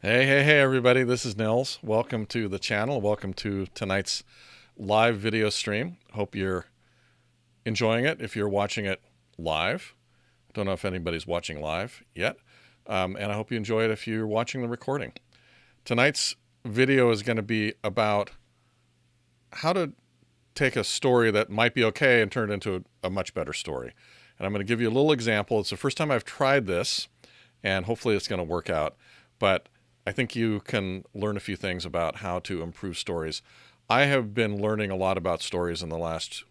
Hey, everybody. This is Nils. Welcome to the channel. Welcome to tonight's live video stream. Hope you're enjoying it if you're watching it live. I don't know if anybody's watching live yet. And I hope you enjoy it if you're watching the recording. Tonight's video is going to be about how to take a story that might be okay and turn it into a much better story. And I'm going to give you a little example. It's the first time I've tried this, and hopefully it's going to work out. But I think you can learn a few things about how to improve stories. I have been learning a lot about stories in the last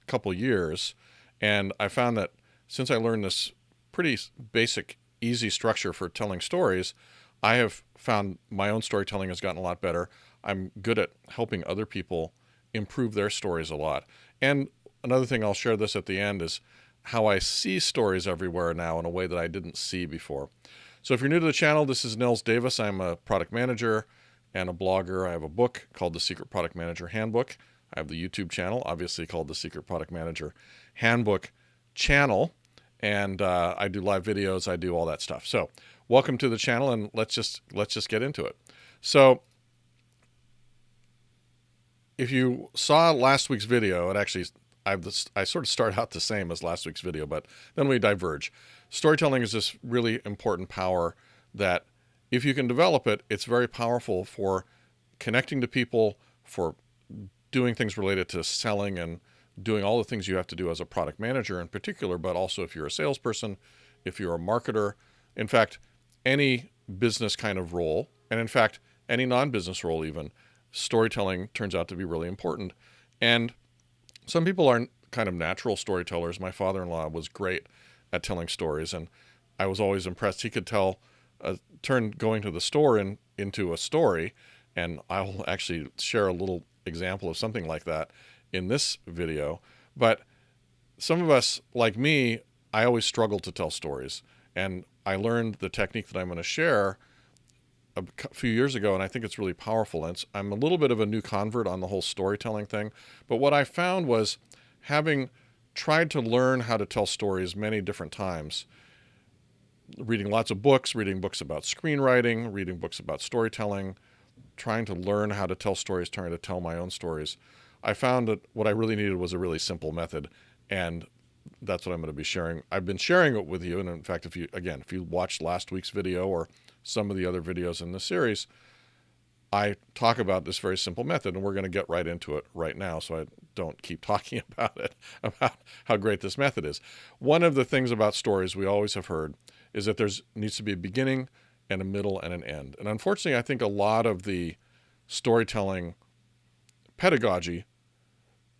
couple years, and I found that since I learned this pretty basic, easy structure for telling stories, I have found my own storytelling has gotten a lot better. I'm good at helping other people improve their stories a lot. And another thing, I'll share this at the end, is how I see stories everywhere now in a way that I didn't see before. So if you're new to the channel, this is Nils Davis. I'm a product manager and a blogger. I have a book called The Secret Product Manager Handbook. I have the YouTube channel, obviously called The Secret Product Manager Handbook channel. And I do live videos. I do all that stuff. So welcome to the channel, and let's just get into it. So if you saw last week's video, it actually, I sort of start out the same as last week's video, but then we diverge. Storytelling is this really important power that if you can develop it, it's very powerful for connecting to people, for doing things related to selling and doing all the things you have to do as a product manager in particular, but also if you're a salesperson, if you're a marketer, in fact, any business kind of role, and in fact, any non-business role even, storytelling turns out to be really important. And some people aren't kind of natural storytellers. My father-in-law was great at telling stories, and I was always impressed. He could turn going to the store into a story, and I'll actually share a little example of something like that in this video. But some of us, like me, I always struggled to tell stories, and I learned the technique that I'm going to share a few years ago, and I think it's really powerful. And I'm a little bit of a new convert on the whole storytelling thing, but what I found was, having tried to learn how to tell stories many different times, reading lots of books, reading books about screenwriting, reading books about storytelling, trying to learn how to tell stories, trying to tell my own stories, I found that what I really needed was a really simple method, and that's what I'm going to be sharing. I've been sharing it with you, and in fact, if you watched last week's video or some of the other videos in the series, I talk about this very simple method, and we're going to get right into it right now, so I don't keep talking about it, about how great this method is. One of the things about stories we always have heard is that needs to be a beginning and a middle and an end. And unfortunately, I think a lot of the storytelling pedagogy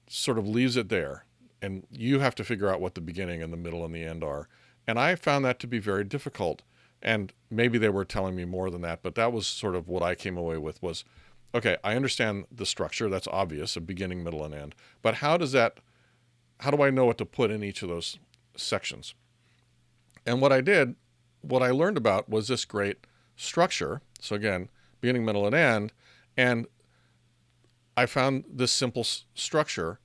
sort of leaves it there, and you have to figure out what the beginning and the middle and the end are. And I found that to be very difficult. And maybe they were telling me more than that, but that was sort of what I came away with was, okay, I understand the structure. That's obvious, a beginning, middle, and end. But how do I know what to put in each of those sections? And what I learned about was this great structure. So again, beginning, middle, and end. And I found this simple structure.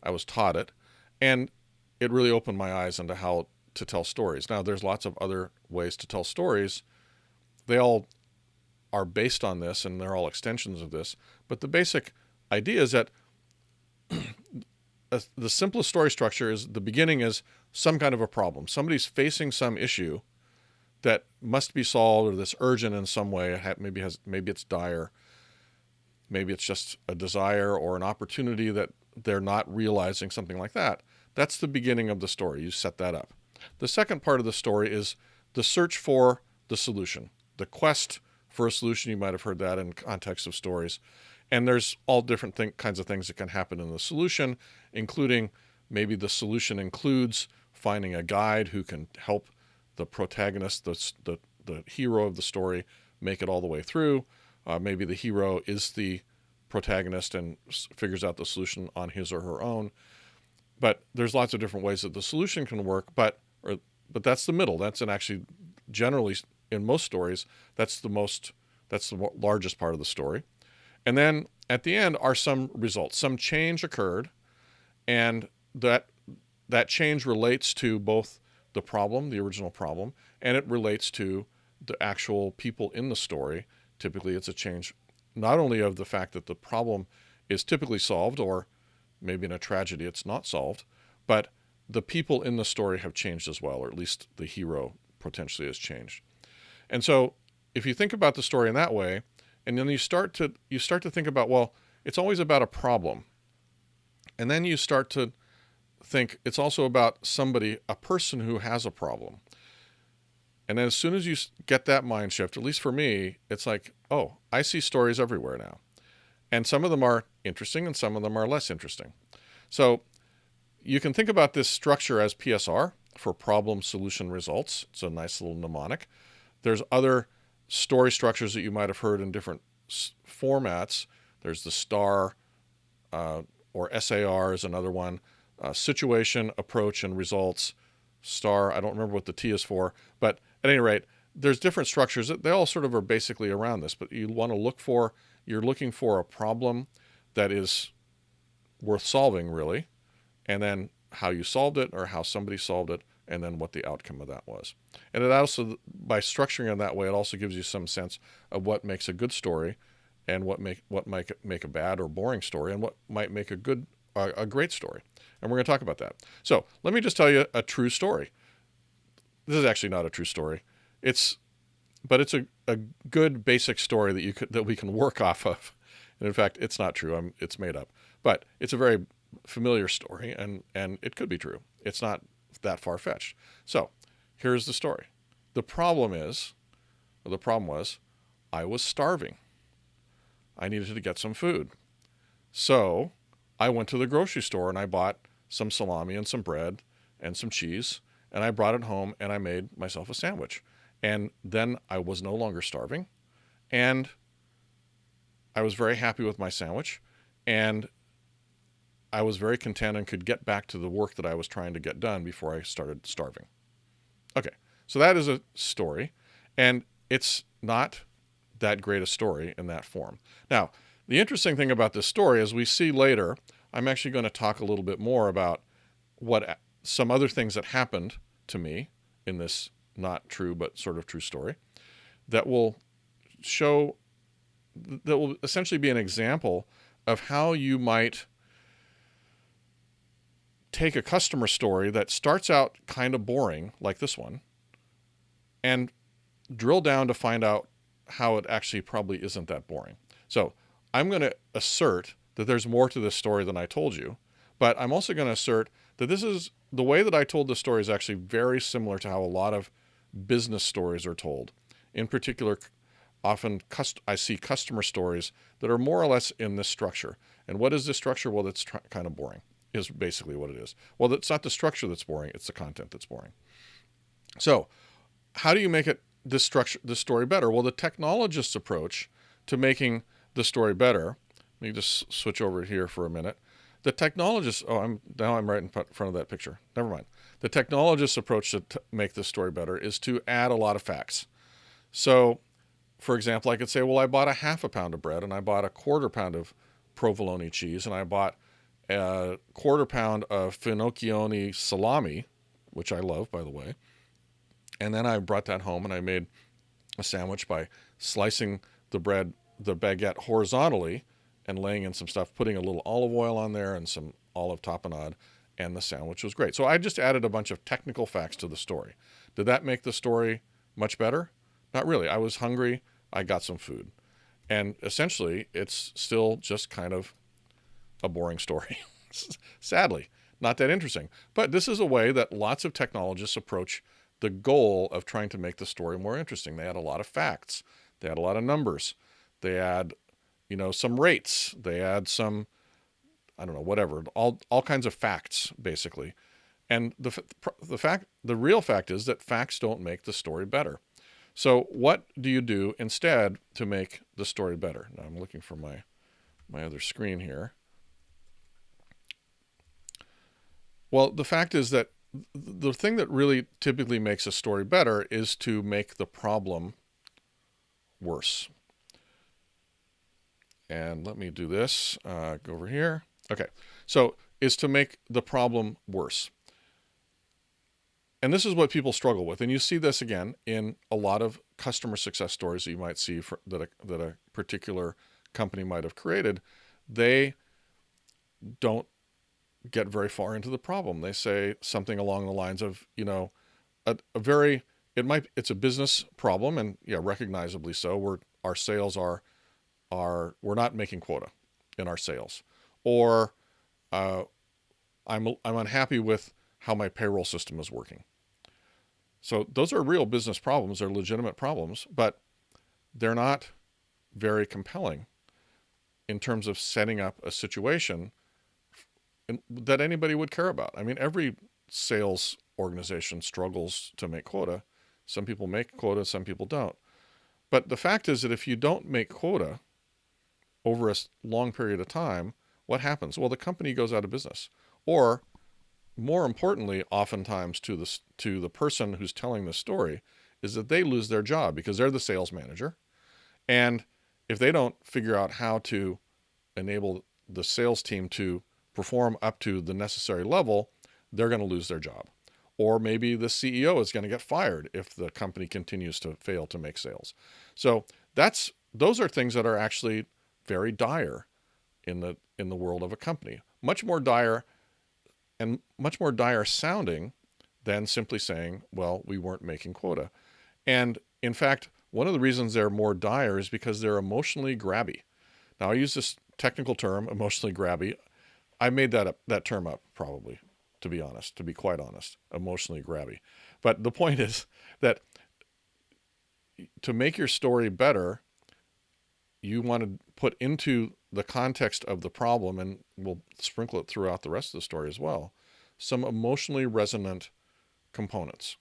I was taught it, and it really opened my eyes into how to tell stories. Now, there's lots of other ways to tell stories. They all are based on this, and they're all extensions of this. But the basic idea is that the simplest story structure is the beginning is some kind of a problem. Somebody's facing some issue that must be solved, or that's urgent in some way. Maybe it's dire. Maybe it's just a desire or an opportunity that they're not realizing, something like that. That's the beginning of the story. You set that up. The second part of the story is the search for the solution, the quest for a solution. You might have heard that in context of stories. And there's all different kinds of things that can happen in the solution, including maybe the solution includes finding a guide who can help the protagonist, the hero of the story, make it all the way through. Maybe the hero is the protagonist and figures out the solution on his or her own. But there's lots of different ways that the solution can work, but that's the middle. Actually, generally, in most stories, that's the largest part of the story. And then at the end are some results. Some change occurred, and that change relates to both the problem, the original problem, and it relates to the actual people in the story Typically, it's a change not only of the fact that the problem is typically solved, or maybe in a tragedy it's not solved, but the people in the story have changed as well, or at least the hero potentially has changed. And so if you think about the story in that way, and then you start to think about, well, it's always about a problem. And then you start to think it's also about somebody, a person who has a problem. And then as soon as you get that mind shift, at least for me, it's like, oh, I see stories everywhere now. And some of them are interesting and some of them are less interesting. So you can think about this structure as PSR, for problem, solution, results. It's a nice little mnemonic. There's other story structures that you might have heard in different formats. There's the STAR, or SAR is another one. Situation, approach, and results. STAR, I don't remember what the T is for, but at any rate, there's different structures. They all sort of are basically around this, but you want to you're looking for a problem that is worth solving, really, and then how you solved it or how somebody solved it, and then what the outcome of that was. And it also, by structuring it that way, it also gives you some sense of what makes a good story and what might make a bad or boring story, and what might make a great story. And we're going to talk about that. So let me just tell you a true story. This is actually not a true story. But it's a good basic story that we can work off of. And in fact, it's not true. It's made up. But it's a very familiar story, and it could be true. It's not that far-fetched. So here's the story. The problem was, I was starving. I needed to get some food. So I went to the grocery store and I bought some salami and some bread and some cheese, and I brought it home and I made myself a sandwich. And then I was no longer starving, and I was very happy with my sandwich, and I was very content and could get back to the work that I was trying to get done before I started starving. Okay, so that is a story, and it's not that great a story in that form. Now, the interesting thing about this story, as we see later, I'm actually going to talk a little bit more about what some other things that happened to me in this not true but sort of true story that will essentially be an example of how you might take a customer story that starts out kind of boring, like this one, and drill down to find out how it actually probably isn't that boring. So I'm going to assert that there's more to this story than I told you, but I'm also going to assert that the way that I told this story is actually very similar to how a lot of business stories are told. In particular, often I see customer stories that are more or less in this structure. And what is this structure? Well, it's kind of boring, is basically what it is. Well, it's not the structure that's boring, it's the content that's boring. So how do you make this story better? Well, the technologist's approach to making the story better, let me just switch over here for a minute. The technologist, I'm right in front of that picture. Never mind. The technologist's approach to make this story better is to add a lot of facts. So, for example, I could say, well, I bought a half a pound of bread, and I bought a quarter pound of provolone cheese, and I bought a quarter pound of finocchione salami, which I love, by the way. And then I brought that home and I made a sandwich by slicing the baguette horizontally and laying in some stuff, putting a little olive oil on there and some olive tapenade, and the sandwich was great. So I just added a bunch of technical facts to the story. Did that make the story much better? Not really. I was hungry. I got some food. And essentially, it's still just kind of a boring story. Sadly, not that interesting. But this is a way that lots of technologists approach the goal of trying to make the story more interesting. They add a lot of facts. They add a lot of numbers. They add, some rates. They add some, I don't know, whatever, all kinds of facts, basically. And the real fact is that facts don't make the story better. So what do you do instead to make the story better? Now I'm looking for my other screen here. Well, the fact is that the thing that really typically makes a story better is to make the problem worse. And let me do this. Go over here. Okay. So is to make the problem worse. And this is what people struggle with. And you see this again in a lot of customer success stories that you might see that a particular company might have created. They don't get very far into the problem. They say something along the lines of, a very, it's a business problem, and yeah, recognizably so. Our sales we're not making quota in our sales, or I'm unhappy with how my payroll system is working. So those are real business problems. They're legitimate problems, but they're not very compelling in terms of setting up a situation that anybody would care about. I mean, every sales organization struggles to make quota. Some people make quota, some people don't. But the fact is that if you don't make quota over a long period of time, what happens? Well, the company goes out of business. Or more importantly, oftentimes to the person who's telling the story, is that they lose their job because they're the sales manager. And if they don't figure out how to enable the sales team to perform up to the necessary level, they're going to lose their job. Or maybe the CEO is going to get fired if the company continues to fail to make sales. So those are things that are actually very dire in the world of a company. Much more dire and much more dire sounding than simply saying, well, we weren't making quota. And in fact, one of the reasons they're more dire is because they're emotionally grabby. Now, I use this technical term, emotionally grabby. I made that term up, probably, to be quite honest, emotionally grabby. But the point is that to make your story better, you want to put into the context of the problem, and we'll sprinkle it throughout the rest of the story as well, some emotionally resonant components.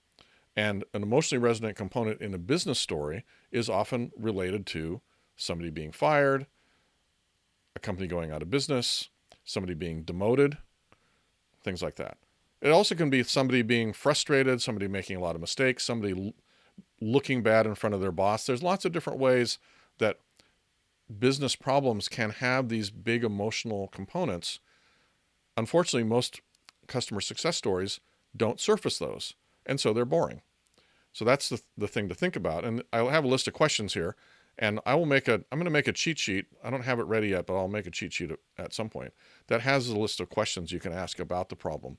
And an emotionally resonant component in a business story is often related to somebody being fired, a company going out of business, somebody being demoted, things like that. It also can be somebody being frustrated, somebody making a lot of mistakes, somebody looking bad in front of their boss. There's lots of different ways that business problems can have these big emotional components. Unfortunately, most customer success stories don't surface those, and so they're boring. So that's the thing to think about. And I'll have a list of questions here, and I'm going to make a cheat sheet. I don't have it ready yet, but I'll make a cheat sheet at some point that has a list of questions you can ask about the problem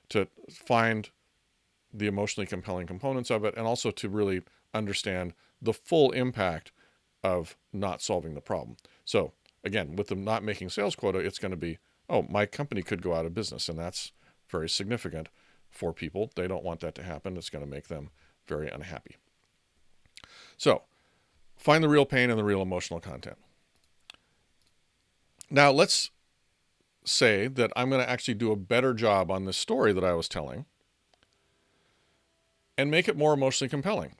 to find the emotionally compelling components of it, and also to really understand the full impact of not solving the problem. So again, with them not making sales quota, it's going to be, oh, my company could go out of business, and that's very significant for people. They don't want that to happen. It's going to make them very unhappy. So find the real pain and the real emotional content. Now let's say that I'm going to actually do a better job on this story that I was telling and make it more emotionally compelling.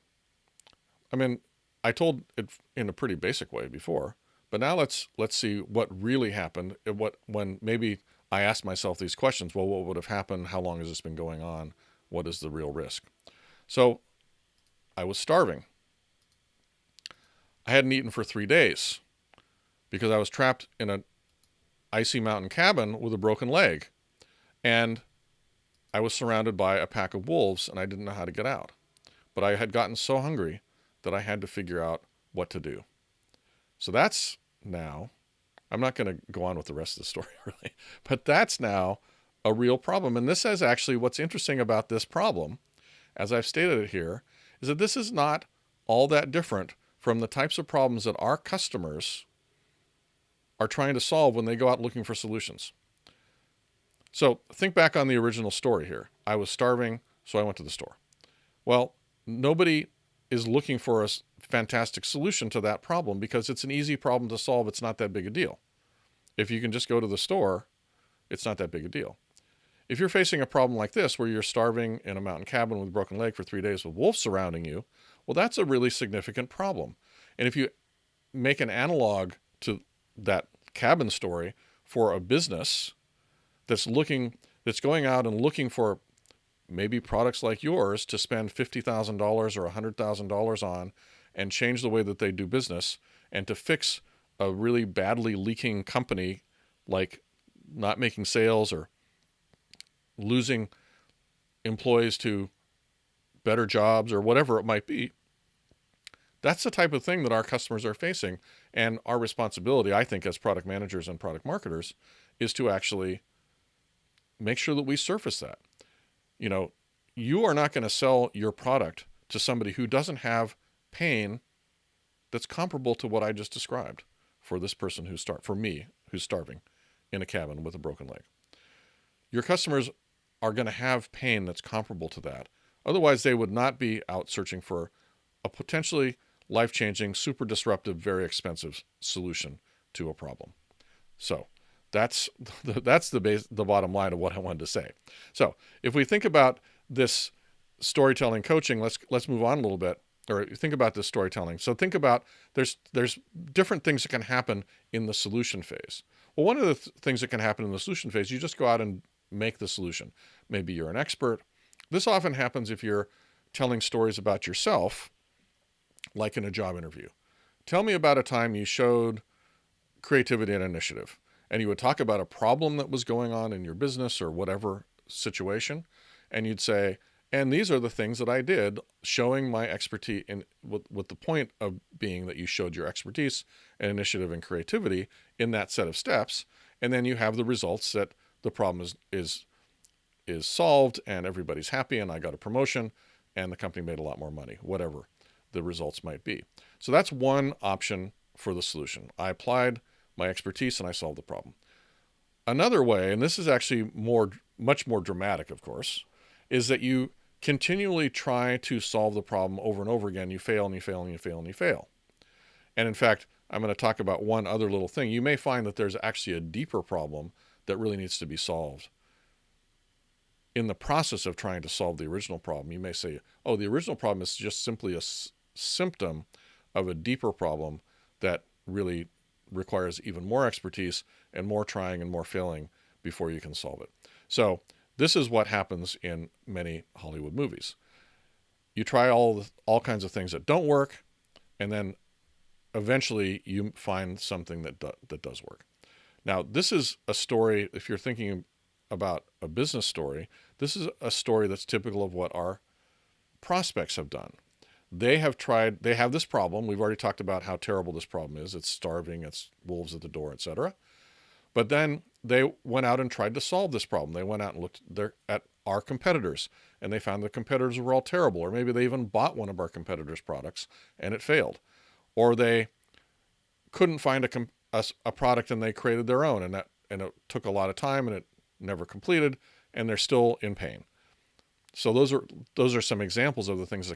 I mean, I told it in a pretty basic way before, but now let's see what really happened. When maybe I asked myself these questions. Well, what would have happened? How long has this been going on? What is the real risk? So I was starving. I hadn't eaten for 3 days because I was trapped in an icy mountain cabin with a broken leg. And I was surrounded by a pack of wolves, and I didn't know how to get out. But I had gotten so hungry that I had to figure out what to do. So that's now, I'm not going to go on with the rest of the story really, but that's now a real problem. And this is actually what's interesting about this problem, as I've stated it here, is that this is not all that different from the types of problems that our customers are trying to solve when they go out looking for solutions. So think back on the original story here. I was starving, so I went to the store. Well, nobody is looking for a fantastic solution to that problem because it's an easy problem to solve. It's not that big a deal. If you can just go to the store, it's not that big a deal. If you're facing a problem like this, where you're starving in a mountain cabin with a broken leg for 3 days with wolves surrounding you, well, that's a really significant problem. And if you make an analog to that cabin story for a business that's going out and looking for maybe products like yours to spend $50,000 or $100,000 on and change the way that they do business, and to fix a really badly leaking company, like not making sales or losing employees to better jobs, or whatever it might be. That's the type of thing that our customers are facing. And our responsibility, I think, as product managers and product marketers, is to actually make sure that we surface that. You know, you are not going to sell your product to somebody who doesn't have pain that's comparable to what I just described for this person for me, who's starving in a cabin with a broken leg. Your customers are going to have pain that's comparable to that. Otherwise, they would not be out searching for a potentially life-changing, super disruptive, very expensive solution to a problem. So that's the bottom line of what I wanted to say. So if we think about this storytelling coaching, let's move on a little bit, or think about this storytelling. So think about there's different things that can happen in the solution phase. Well, one of the things that can happen in the solution phase, you just go out and make the solution. Maybe you're an expert. This often happens if you're telling stories about yourself, like in a job interview. Tell me about a time you showed creativity and initiative, and you would talk about a problem that was going on in your business or whatever situation, and you'd say, and these are the things that I did, showing my expertise with the point of being that you showed your expertise and initiative and creativity in that set of steps, and then you have the results that the problem is solved and everybody's happy and I got a promotion and the company made a lot more money, whatever the results might be. So that's one option for the solution. I applied my expertise and I solved the problem. Another way, and this is actually much more dramatic, of course, is that you continually try to solve the problem over and over again. You fail and you fail and you fail and you fail. And in fact, I'm going to talk about one other little thing. You may find that there's actually a deeper problem that really needs to be solved. In the process of trying to solve the original problem, you may say, oh, the original problem is just simply a symptom of a deeper problem that really requires even more expertise and more trying and more failing before you can solve it. So this is what happens in many Hollywood movies. You try all kinds of things that don't work, and then eventually you find something that does work. Now, this is a story, if you're thinking about a business story, this is a story that's typical of what our prospects have done. They have this problem. We've already talked about how terrible this problem is. It's starving, it's wolves at the door, etc. But then they went out and tried to solve this problem. They went out and looked at our competitors, and they found the competitors were all terrible. Or maybe they even bought one of our competitors' products and it failed. Or they couldn't find a product and they created their own, and it took a lot of time and it never completed, and they're still in pain. So those are some examples of the things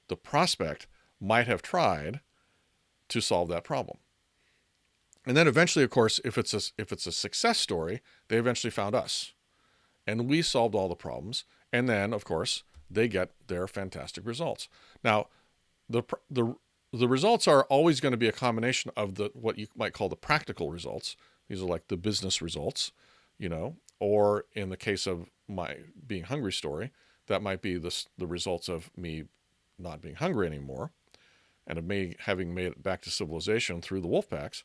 the prospect might have tried to solve that problem. And then eventually, of course, if it's a success story, they eventually found us, and we solved all the problems. And then, of course, they get their fantastic results. Now, the results are always going to be a combination of what you might call the practical results. These are like the business results, or in the case of my being hungry story, that might be the results of me not being hungry anymore and of me having made it back to civilization through the wolf packs.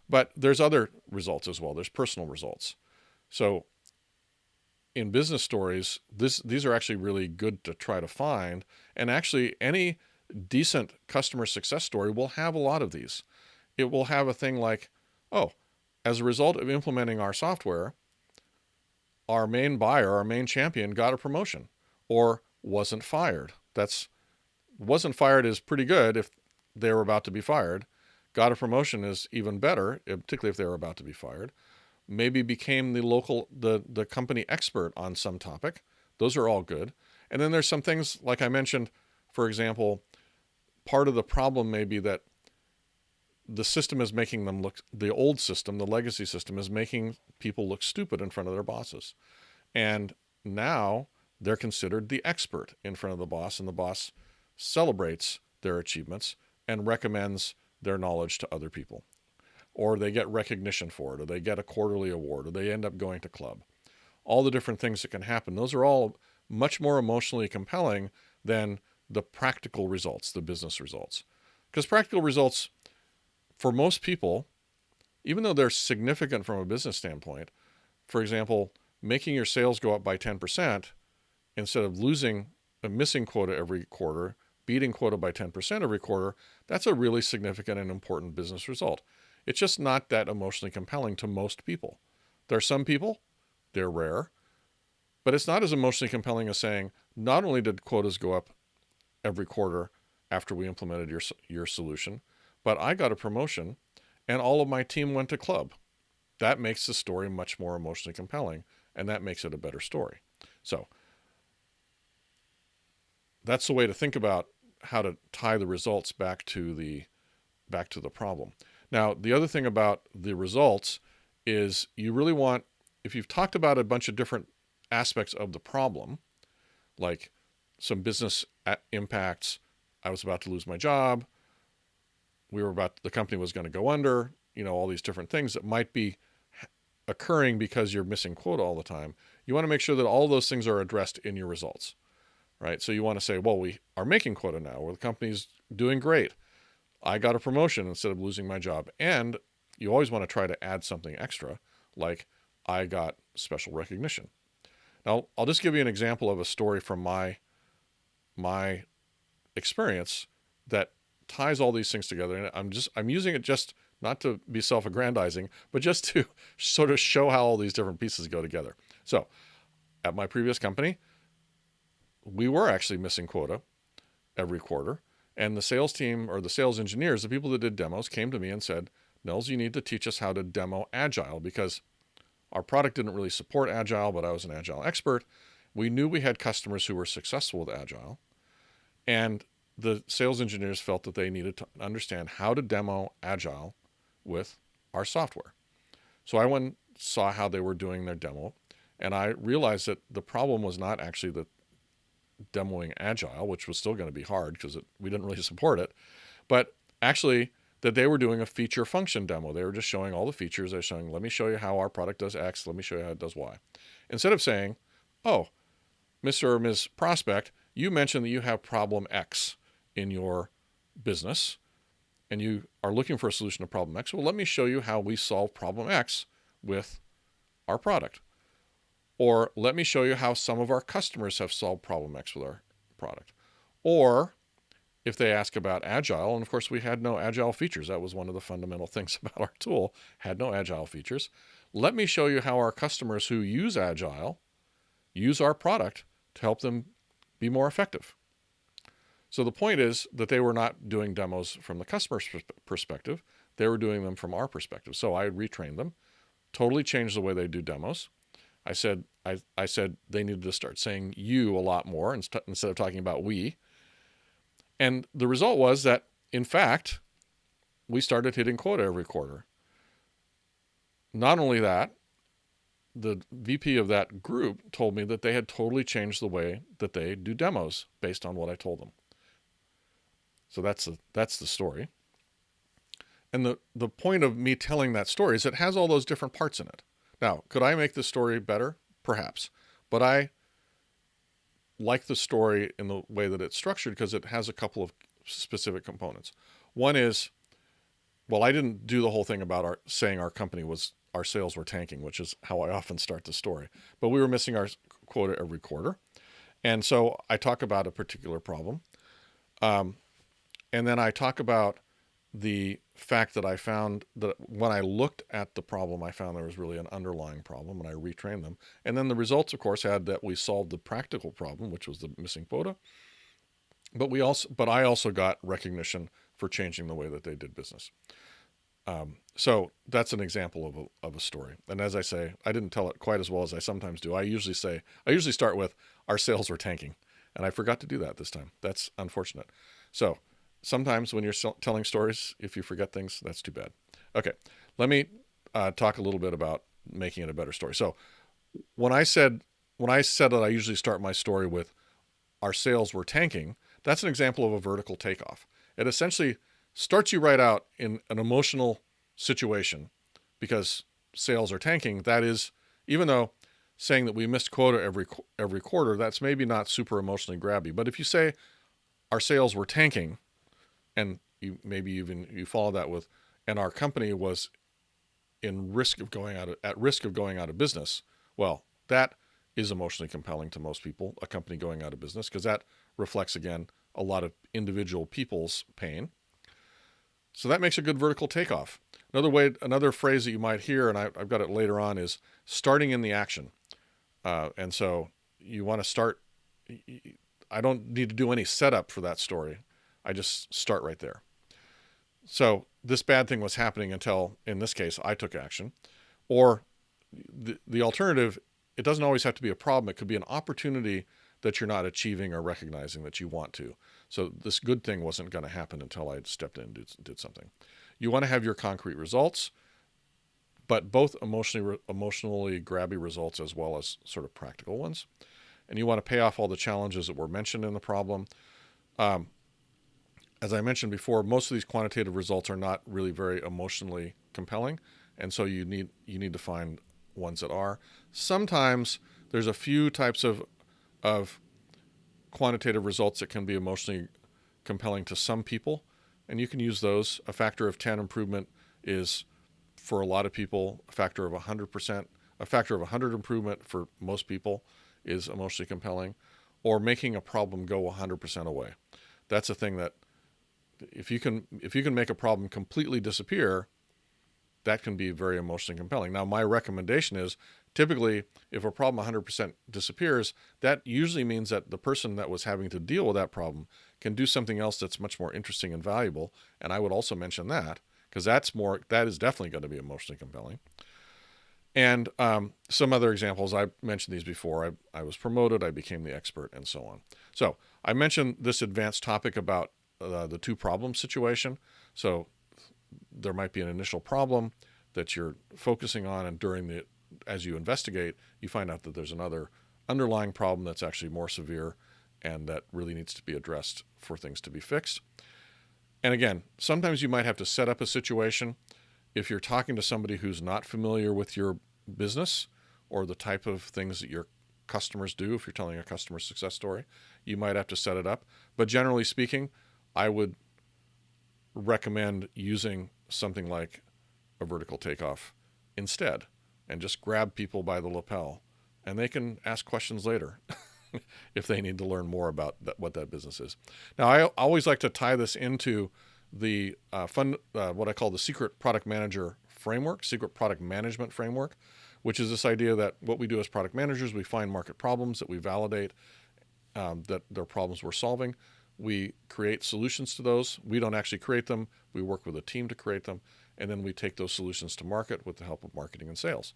But there's other results as well. There's personal results. So in business stories, these are actually really good to try to find. And actually, any decent customer success story will have a lot of these. It will have a thing like, oh, as a result of implementing our software, our main buyer, our main champion got a promotion or wasn't fired. Wasn't fired is pretty good if they were about to be fired. Got a promotion is even better, particularly if they were about to be fired. Maybe became the company expert on some topic. Those are all good. And then there's some things, like I mentioned, for example, part of the problem may be that the system is making them look, the old system, the legacy system, is making people look stupid in front of their bosses. And now they're considered the expert in front of the boss, and the boss celebrates their achievements and recommends their knowledge to other people. Or they get recognition for it, or they get a quarterly award, or they end up going to club. All the different things that can happen. Those are all much more emotionally compelling than the practical results, the business results. Because practical results, for most people, even though they're significant from a business standpoint, for example, making your sales go up by 10% instead of missing quota every quarter, beating quota by 10% every quarter, that's a really significant and important business result. It's just not that emotionally compelling to most people. There are some people, they're rare, but it's not as emotionally compelling as saying, not only did quotas go up every quarter after we implemented your solution, but I got a promotion and all of my team went to club. That makes the story much more emotionally compelling, and that makes it a better story. So that's the way to think about how to tie the results back to the problem. Now, the other thing about the results is you really want, if you've talked about a bunch of different aspects of the problem, like some business impacts, I was about to lose my job, the company was going to go under, all these different things that might be occurring because you're missing quota all the time. You want to make sure that all those things are addressed in your results, right? So you want to say, well, we are making quota now, or the company's doing great. I got a promotion instead of losing my job. And you always want to try to add something extra, like I got special recognition. Now, I'll just give you an example of a story from my experience that ties all these things together. And I'm using it just not to be self-aggrandizing, but just to sort of show how all these different pieces go together. So at my previous company, we were actually missing quota every quarter. And the sales team, or the sales engineers, the people that did demos, came to me and said, Nils, you need to teach us how to demo Agile, because our product didn't really support Agile, but I was an Agile expert. We knew we had customers who were successful with Agile. And the sales engineers felt that they needed to understand how to demo Agile with our software. So I went and saw how they were doing their demo, and I realized that the problem was not actually the demoing Agile, which was still going to be hard because we didn't really support it, but actually that they were doing a feature function demo. They were just showing all the features. They're showing, let me show you how our product does X. Let me show you how it does Y. Instead of saying, oh, Mr. or Ms. Prospect, you mentioned that you have problem X in your business and you are looking for a solution to problem X. Well, let me show you how we solve problem X with our product. Or let me show you how some of our customers have solved problem X with our product. Or if they ask about Agile, and of course we had no Agile features. That was one of the fundamental things about our tool, had no Agile features. Let me show you how our customers who use Agile use our product to help them be more effective. So the point is that they were not doing demos from the customer's perspective. They were doing them from our perspective. So I retrained them, totally changed the way they do demos. I said they needed to start saying you a lot more instead of talking about we. And the result was that, in fact, we started hitting quota every quarter. Not only that, the VP of that group told me that they had totally changed the way that they do demos based on what I told them. So that's the story. And the point of me telling that story is it has all those different parts in it. Now, could I make this story better? Perhaps. But I like the story in the way that it's structured because it has a couple of specific components. One is, well, I didn't do the whole thing about saying our sales were tanking, which is how I often start the story. But we were missing our quota every quarter. And so I talk about a particular problem. And then I talk about the fact that I found that when I looked at the problem, I found there was really an underlying problem, and I retrained them. And then the results, of course, had that we solved the practical problem, which was the missing quota. But I also got recognition for changing the way that they did business. So that's an example of a story. And as I say, I didn't tell it quite as well as I sometimes do. I usually start with our sales were tanking, and I forgot to do that this time. That's unfortunate. So sometimes when you're telling stories, if you forget things, that's too bad. Okay, let me talk a little bit about making it a better story. So when I said that I usually start my story with our sales were tanking, that's an example of a vertical takeoff. It essentially starts you right out in an emotional situation because sales are tanking. That is, even though saying that we missed quota every quarter, that's maybe not super emotionally grabby. But if you say our sales were tanking, and you follow that with, and our company was at risk of going out of business, well, that is emotionally compelling to most people, a company going out of business, because that reflects, again, a lot of individual people's pain. So that makes a good vertical takeoff. Another phrase that you might hear, and I've got it later on, is starting in the action. And so you want to start. I don't need to do any setup for that story. I just start right there. So this bad thing was happening until, in this case, I took action. Or the alternative, it doesn't always have to be a problem. It could be an opportunity that you're not achieving or recognizing that you want to. So this good thing wasn't going to happen until I stepped in and did something. You want to have your concrete results, but both emotionally grabby results as well as sort of practical ones. And you want to pay off all the challenges that were mentioned in the problem. As I mentioned before, most of these quantitative results are not really very emotionally compelling, and so you need to find ones that are. Sometimes there's a few types of quantitative results that can be emotionally compelling to some people, and you can use those. A factor of 10 improvement is, for a lot of people, a factor of 100%. A factor of 100 improvement for most people is emotionally compelling, or making a problem go 100% away. That's a thing that if you can make a problem completely disappear, that can be very emotionally compelling. Now, my recommendation is, typically, if a problem 100% disappears, that usually means that the person that was having to deal with that problem can do something else that's much more interesting and valuable. And I would also mention that, because that is definitely going to be emotionally compelling. And some other examples, I've mentioned these before. I was promoted, I became the expert, and so on. So I mentioned this advanced topic about the two problem situation. So there might be an initial problem that you're focusing on, and as you investigate, you find out that there's another underlying problem that's actually more severe and that really needs to be addressed for things to be fixed. And again, sometimes you might have to set up a situation. If you're talking to somebody who's not familiar with your business or the type of things that your customers do, if you're telling a customer success story, you might have to set it up. But generally speaking, I would recommend using something like a vertical takeoff instead, and just grab people by the lapel, and they can ask questions later if they need to learn more about what that business is. Now, I always like to tie this into the what I call the secret product manager framework, secret product management framework, which is this idea that what we do as product managers, we find market problems that we validate that they're problems we're solving. We create solutions to those. We don't actually create them. We work with a team to create them, and then we take those solutions to market with the help of marketing and sales.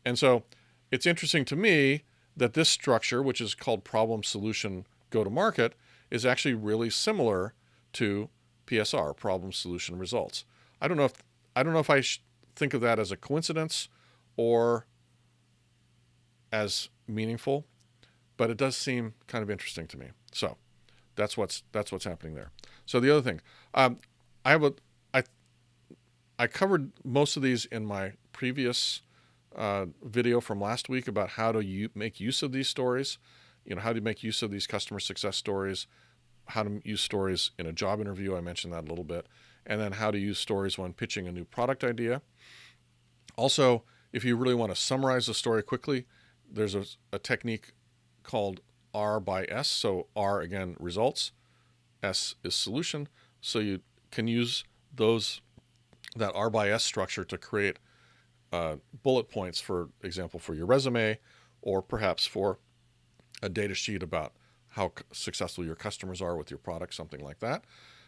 And so it's interesting to me that this structure, which is called problem solution go to market, is actually really similar to PSR, problem solution results. I don't know if I think of that as a coincidence or as meaningful, but it does seem kind of interesting to me. So that's what's happening there. So the other thing, I covered most of these in my previous video from last week about how to make use of these stories. How to make use of these customer success stories, how to use stories in a job interview. I mentioned that a little bit. And then how to use stories when pitching a new product idea. Also, if you really want to summarize the story quickly, there's a technique called R by S. So R, again, results. S is solution. So you can use that R by S structure to create bullet points, for example, for your resume, or perhaps for a data sheet about how successful your customers are with your product, something like that.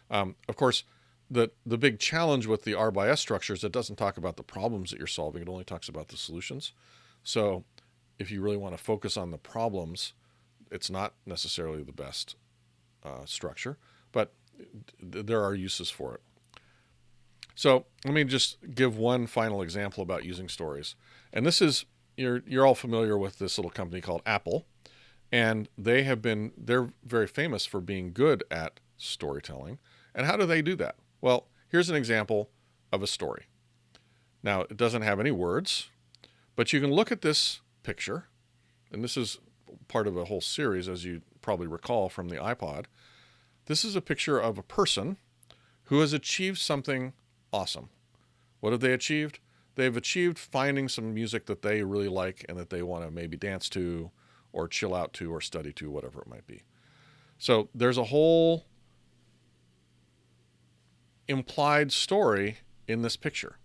Of course, the big challenge with the R by S structure is it doesn't talk about the problems that you're solving. It only talks about the solutions. So if you really want to focus on the problems, it's not necessarily the best structure, but there are uses for it. So let me just give one final example about using stories. And this is, you're all familiar with this little company called Apple, and they're very famous for being good at storytelling. And how do they do that? Well, here's an example of a story. Now, it doesn't have any words, but you can look at this picture, and this is part of a whole series, as you probably recall from the iPod. This is a picture of a person who has achieved something awesome. What have they achieved? they've achieved finding some music that they really like and that they want to maybe dance to or chill out to or study to, whatever it might be. So there's a whole implied story in this picture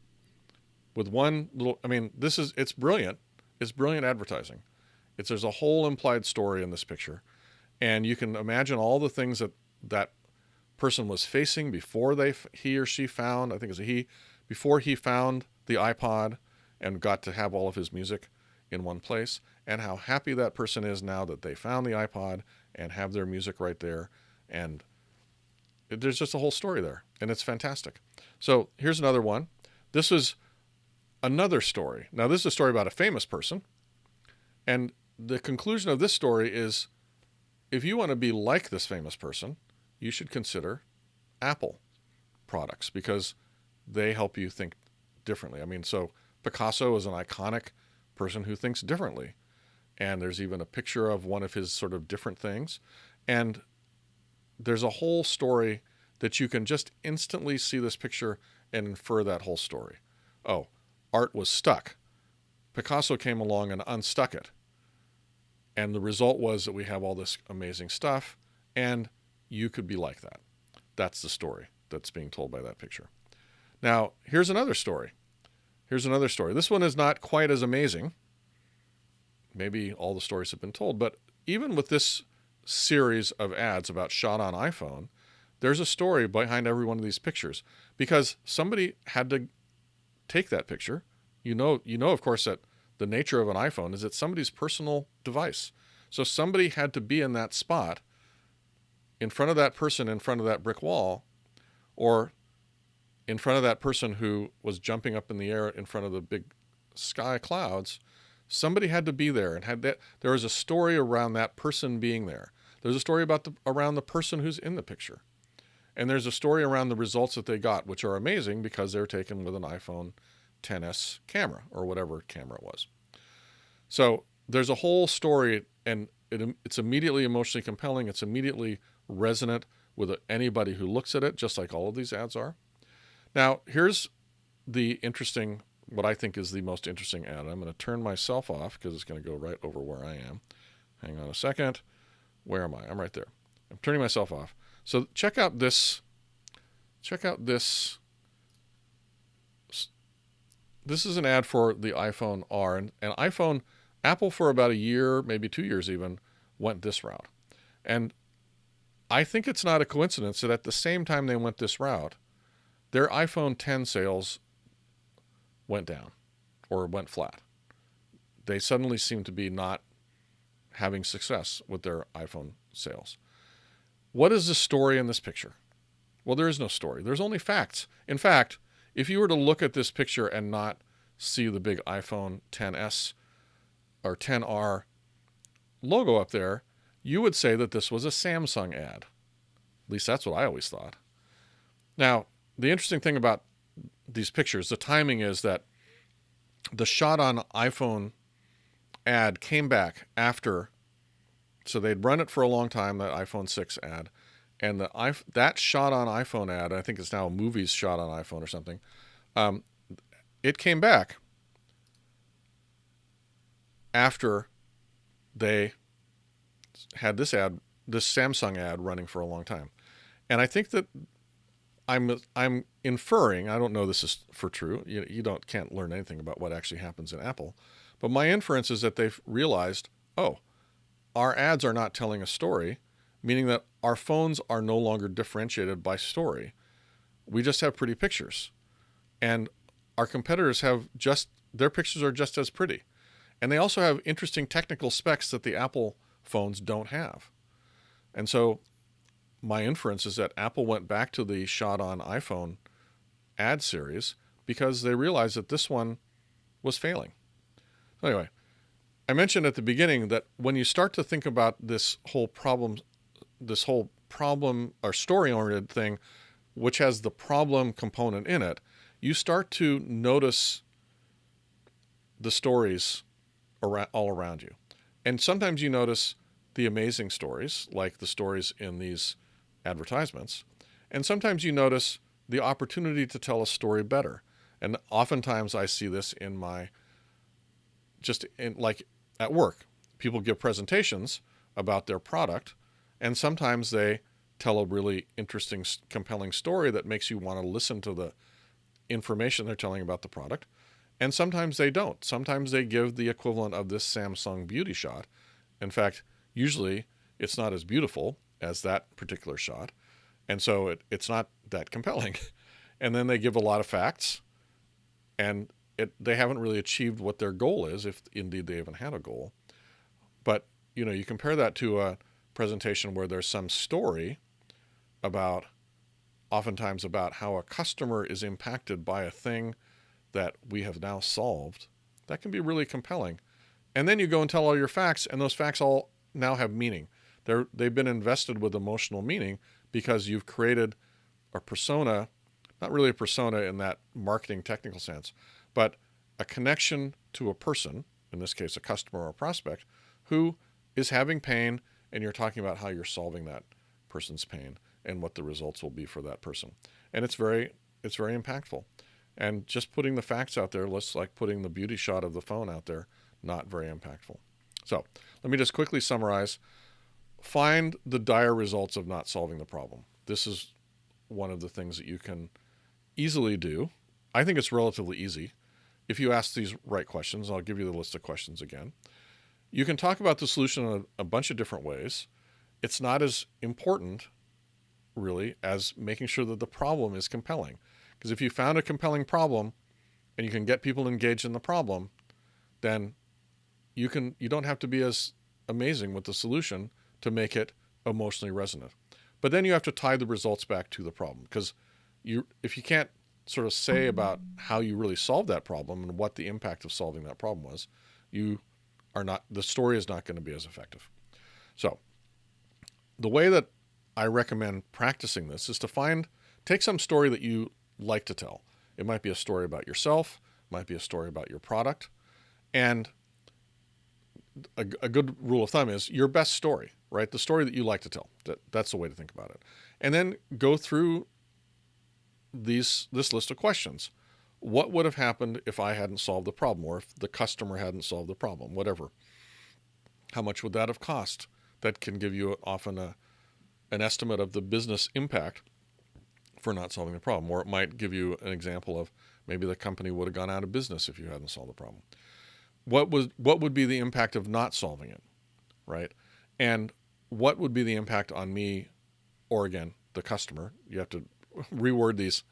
with one little, I mean, it's brilliant. It's brilliant advertising. There's a whole implied story in this picture. And you can imagine all the things that person was facing before he or she found, I think it's a he, before he found the iPod and got to have all of his music in one place, and how happy that person is now that they found the iPod and have their music right there. And there's just a whole story there, and it's fantastic. So here's another one. This is another story. Now, this is a story about a famous person, and the conclusion of this story is, if you want to be like this famous person, you should consider Apple products because they help you think differently. I mean, so Picasso is an iconic person who thinks differently. And there's even a picture of one of his sort of different things. And there's a whole story that you can just instantly see this picture and infer that whole story. Oh, art was stuck. Picasso came along and unstuck it. And the result was that we have all this amazing stuff, and you could be like that. That's the story that's being told by that picture. Now, here's another story. This one is not quite as amazing. Maybe all the stories have been told, but even with this series of ads about shot on iPhone, there's a story behind every one of these pictures because somebody had to take that picture. You know, of course, that the nature of an iPhone is it's somebody's personal device. So somebody had to be in that spot in front of that person in front of that brick wall, or in front of that person who was jumping up in the air in front of the big sky clouds. Somebody had to be there and there was a story around that person being there. There's a story around the person who's in the picture. And there's a story around the results that they got, which are amazing because they're taken with an iPhone XS camera or whatever camera it was. So there's a whole story, and it's immediately emotionally compelling. It's immediately resonant with anybody who looks at it, just like all of these ads are. Now, here's what I think is the most interesting ad. I'm going to turn myself off because it's going to go right over where I am. Hang on a second. Where am I? I'm right there. I'm turning myself off. So check out this. This is an ad for the iPhone R. And Apple for about a year, maybe 2 years even, went this route. And I think it's not a coincidence that at the same time they went this route, their iPhone X sales went down or went flat. They suddenly seem to be not having success with their iPhone sales. What is the story in this picture? Well, there is no story. There's only facts. In fact, if you were to look at this picture and not see the big iPhone XS or XR logo up there, you would say that this was a Samsung ad. At least that's what I always thought. Now, the interesting thing about these pictures, the timing is that the shot on iPhone ad came back after, so they'd run it for a long time, that iPhone 6 ad, and that shot on iPhone ad, I think it's now a movie's shot on iPhone or something, it came back after they had this Samsung ad running for a long time. And I think that I'm inferring, I don't know this is for true, you can't learn anything about what actually happens in Apple, but my inference is that they've realized, oh, our ads are not telling a story, meaning that our phones are no longer differentiated by story. We just have pretty pictures. And our competitors their pictures are just as pretty. And they also have interesting technical specs that the Apple phones don't have. And so my inference is that Apple went back to the shot on iPhone ad series because they realized that this one was failing. Anyway, I mentioned at the beginning that when you start to think about this whole problem or story-oriented thing, which has the problem component in it, you start to notice the stories all around you. And sometimes you notice the amazing stories, like the stories in these advertisements. And sometimes you notice the opportunity to tell a story better. And oftentimes I see this in like at work. People give presentations about their product, and sometimes they tell a really interesting, compelling story that makes you want to listen to the information they're telling about the product. And sometimes they don't. Sometimes they give the equivalent of this Samsung beauty shot. In fact, usually it's not as beautiful as that particular shot. And so it's not that compelling. And then they give a lot of facts, and they haven't really achieved what their goal is, if indeed they even had a goal. But, you compare that to a presentation where there's some story oftentimes about how a customer is impacted by a thing that we have now solved. That can be really compelling. And then you go and tell all your facts, and those facts all now have meaning. They've been invested with emotional meaning because you've created a persona, not really a persona in that marketing technical sense, but a connection to a person, in this case a customer or a prospect, who is having pain, and you're talking about how you're solving that person's pain and what the results will be for that person. And it's very impactful. And just putting the facts out there, looks like putting the beauty shot of the phone out there, not very impactful. So let me just quickly summarize. Find the dire results of not solving the problem. This is one of the things that you can easily do. I think it's relatively easy. If you ask these right questions, I'll give you the list of questions again. You can talk about the solution in a bunch of different ways. It's not as important, really, as making sure that the problem is compelling. Because if you found a compelling problem and you can get people engaged in the problem, then you don't have to be as amazing with the solution to make it emotionally resonant. But then you have to tie the results back to the problem, because if you can't sort of say about how you really solved that problem and what the impact of solving that problem was, the story is not going to be as effective. So the way that I recommend practicing this is to take some story that you like to tell. It might be a story about yourself, it might be a story about your product, and a good rule of thumb is your best story, right? The story that you like to tell. That's the way to think about it. And then go through this list of questions. What would have happened if I hadn't solved the problem, or if the customer hadn't solved the problem, whatever? How much would that have cost? That can give you often an estimate of the business impact for not solving the problem. Or it might give you an example of maybe the company would have gone out of business if you hadn't solved the problem. What would be the impact of not solving it, right? And what would be the impact on me, or again, the customer? You have to reword these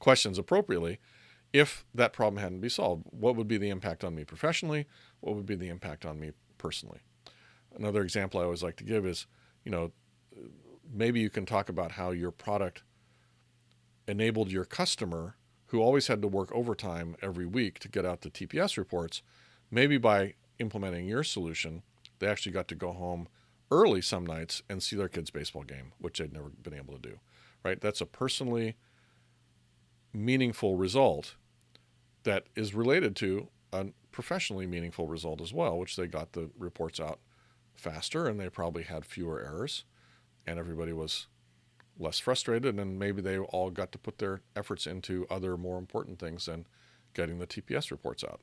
questions appropriately. If that problem hadn't been solved, what would be the impact on me professionally? What would be the impact on me personally? Another example I always like to give is, maybe you can talk about how your product enabled your customer, who always had to work overtime every week to get out the TPS reports. Maybe by implementing your solution, they actually got to go home early some nights and see their kids' baseball game, which they'd never been able to do, right? That's a personally meaningful result that is related to a professionally meaningful result as well, which they got the reports out faster, and they probably had fewer errors, and everybody was less frustrated, and maybe they all got to put their efforts into other more important things than getting the TPS reports out.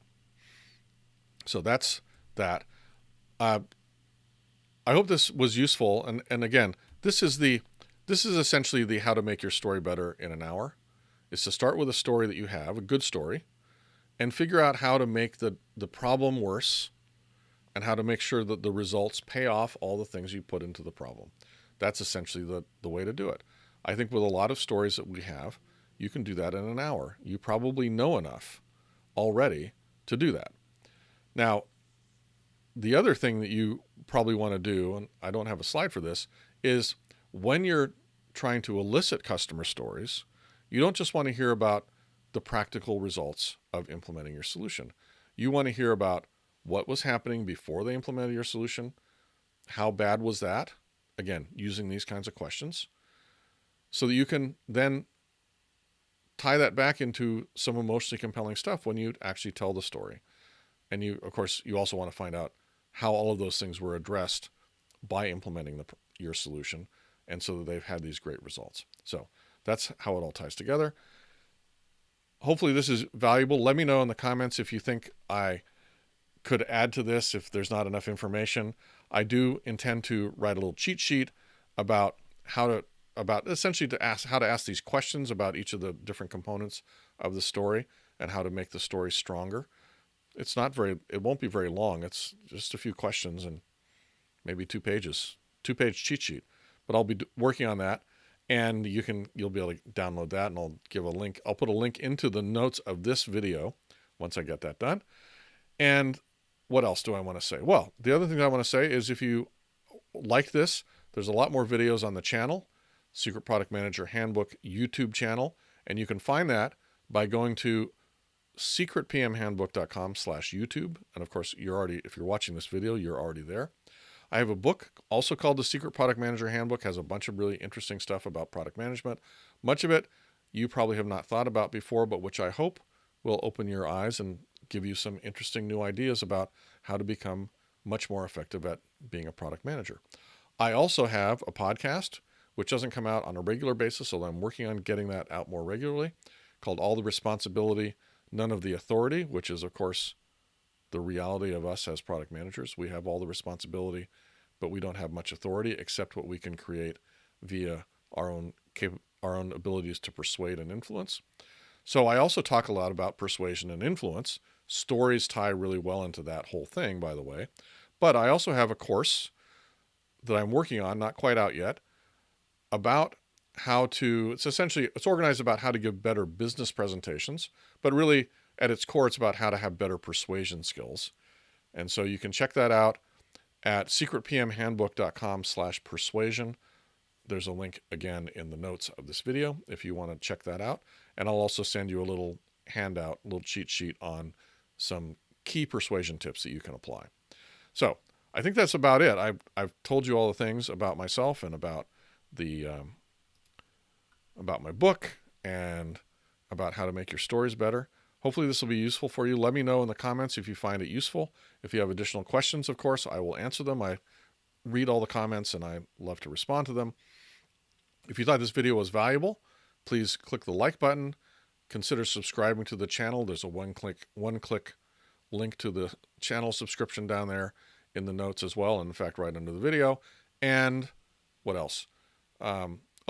So that's that. I hope this was useful, and again, this is essentially the how to make your story better in an hour. Is to start with a story that you have, a good story, and figure out how to make the problem worse, and how to make sure that the results pay off all the things you put into the problem. That's essentially the way to do it. I think with a lot of stories that we have, you can do that in an hour. You probably know enough already to do that. Now, the other thing that you probably want to do, and I don't have a slide for this, is when you're trying to elicit customer stories, you don't just want to hear about the practical results of implementing your solution. You want to hear about what was happening before they implemented your solution. How bad was that? Again, using these kinds of questions, so that you can then tie that back into some emotionally compelling stuff when you actually tell the story. And you also want to find out how all of those things were addressed by implementing your solution, and so that they've had these great results. So that's how it all ties together. hopefully this is valuable. Let me know in the comments if you think I could add to this, if there's not enough information. I do intend to write a little cheat sheet about essentially to ask how to ask these questions about each of the different components of the story and how to make the story stronger. It won't be very long. It's just a few questions and maybe 2 pages, 2-page cheat sheet. But I'll be working on that, and you'll be able to download that, and I'll give a link. I'll put a link into the notes of this video once I get that done. And what else do I want to say? Well, the other thing I want to say is if you like this, there's a lot more videos on the channel, Secret Product Manager Handbook YouTube channel, and you can find that by going to secretpmhandbook.com/YouTube. And of course, if you're watching this video, you're already there. I have a book also called The Secret Product Manager Handbook. It has a bunch of really interesting stuff about product management. Much of it you probably have not thought about before, but which I hope will open your eyes and give you some interesting new ideas about how to become much more effective at being a product manager. I also have a podcast, which doesn't come out on a regular basis, although I'm working on getting that out more regularly, called All the Responsibility, None of the Authority, which is, of course, the reality of us as product managers. We have all the responsibility, but we don't have much authority except what we can create via our own abilities to persuade and influence. So I also talk a lot about persuasion and influence. Stories tie really well into that whole thing, by the way. But I also have a course that I'm working on, not quite out yet, about it's organized about how to give better business presentations, but really at its core, it's about how to have better persuasion skills. And so you can check that out at secretpmhandbook.com/persuasion. There's a link again in the notes of this video if you want to check that out. And I'll also send you a little handout, a little cheat sheet on some key persuasion tips that you can apply. So I think that's about it. I've told you all the things about myself and about about my book and about how to make your stories better. Hopefully this will be useful for you. Let me know in the comments if you find it useful. If you have additional questions, of course, I will answer them. I read all the comments and I love to respond to them. If you thought this video was valuable, please click the like button. Consider subscribing to the channel. There's a one-click link to the channel subscription down there in the notes as well. And in fact, right under the video. And what else?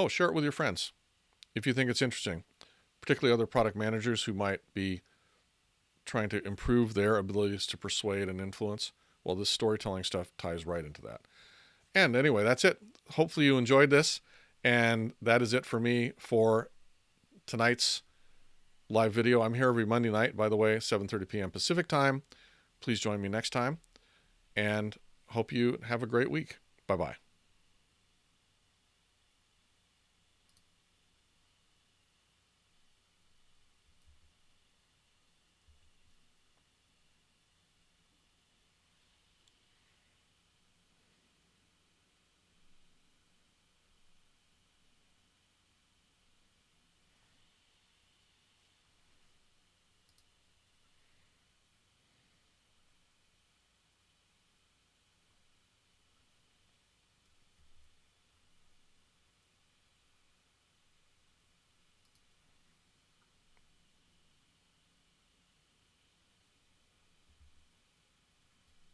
Share it with your friends if you think it's interesting, particularly other product managers who might be trying to improve their abilities to persuade and influence. Well, this storytelling stuff ties right into that. And anyway, that's it. Hopefully you enjoyed this. And that is it for me for tonight's live video. I'm here every Monday night, by the way, 7:30 p.m. Pacific time. Please join me next time. And hope you have a great week. Bye-bye.